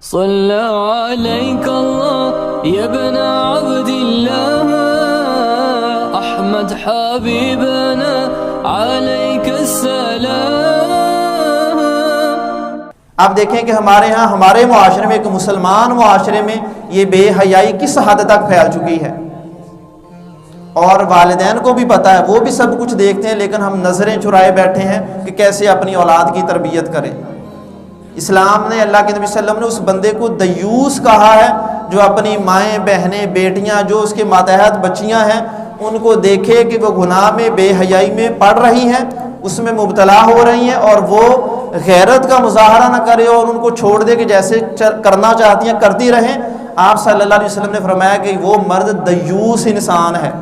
صلى عليك الله يا ابن عبد الله أحمد حبيبنا عليك السلام۔ آپ دیکھیں کہ ہمارے ہاں ہمارے معاشرے میں، ایک مسلمان معاشرے میں یہ بے حیائی کس حد تک پھیل چکی ہے، اور والدین کو بھی پتہ ہے، وہ بھی سب کچھ دیکھتے ہیں، لیکن ہم نظریں چرائے بیٹھے ہیں کہ کیسے اپنی اولاد کی تربیت کریں۔ اسلام نے، اللہ کے نبی صلی اللہ علیہ وسلم نے اس بندے کو دیوس کہا ہے جو اپنی مائیں، بہنیں، بیٹیاں جو اس کے ماتحت بچیاں ہیں ان کو دیکھے کہ وہ گناہ میں، بے حیائی میں پڑ رہی ہیں، اس میں مبتلا ہو رہی ہیں، اور وہ غیرت کا مظاہرہ نہ کرے اور ان کو چھوڑ دے کہ جیسے کرنا چاہتی ہیں کرتی رہیں۔ آپ صلی اللہ علیہ وسلم نے فرمایا کہ وہ مرد دیوس انسان ہے۔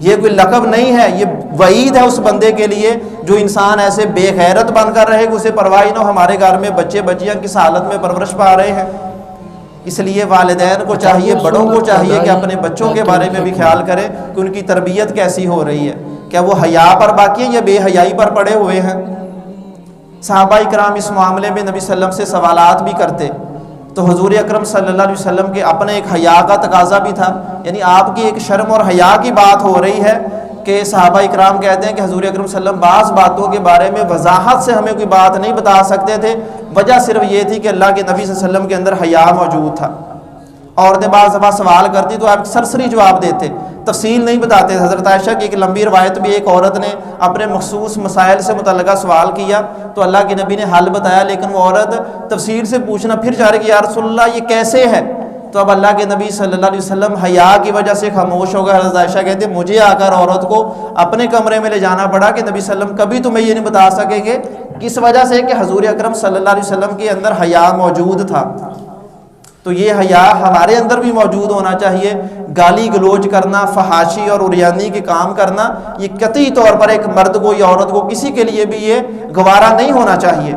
یہ کوئی لقب نہیں ہے، یہ وعید ہے اس بندے کے لیے جو انسان ایسے بے غیرت بن کر رہے کہ اسے پرواہ نہ ہو ہمارے گھر میں بچے بچیاں کس حالت میں پرورش پا رہے ہیں۔ اس لیے والدین کو چاہیے، بڑوں کو چاہیے کہ اپنے بچوں کے بارے میں بھی خیال کریں کہ ان کی تربیت کیسی ہو رہی ہے، کیا وہ حیا پر باقی ہیں یا بے حیائی پر پڑے ہوئے ہیں۔ صحابہ کرام اس معاملے میں نبی صلی اللہ علیہ وسلم سے سوالات بھی کرتے، تو حضور اکرم صلی اللہ علیہ وسلم کے اپنے ایک حیا کا تقاضا بھی تھا، یعنی آپ کی ایک شرم اور حیا کی بات ہو رہی ہے کہ صحابہ اکرام کہتے ہیں کہ حضور اکرم صلی اللہ علیہ وسلم بعض باتوں کے بارے میں وضاحت سے ہمیں کوئی بات نہیں بتا سکتے تھے، وجہ صرف یہ تھی کہ اللہ کے نبی صلی اللہ علیہ وسلم کے اندر حیا موجود تھا۔ عورتیں بعض دفعہ سوال کرتی تو آپ سرسری جواب دیتے، تفصیل نہیں بتاتے۔ حضرت عائشہ کی ایک لمبی روایت بھی، ایک عورت نے اپنے مخصوص مسائل سے متعلقہ سوال کیا تو اللہ کے نبی نے حل بتایا، لیکن وہ عورت تفصیل سے پوچھنا پھر چاہ رہی کہ یا رسول اللہ یہ کیسے ہے، تو اب اللہ کے نبی صلی اللہ علیہ وسلم حیا کی وجہ سے خاموش ہو گئے۔ حضرت عائشہ کہتے ہیں مجھے آ کر عورت کو اپنے کمرے میں لے جانا پڑا کہ نبی صلی اللہ علیہ وسلم کبھی تمہیں یہ نہیں بتا سکیں گے، کس وجہ سے کہ حضور اکرم صلی اللہ علیہ وسلم کے اندر حیا موجود تھا۔ تو یہ حیا ہمارے اندر بھی موجود ہونا چاہیے۔ گالی گلوچ کرنا، فحاشی اور عریانی کے کام کرنا، یہ قطعی طور پر ایک مرد کو یا عورت کو کسی کے لیے بھی یہ گوارا نہیں ہونا چاہیے۔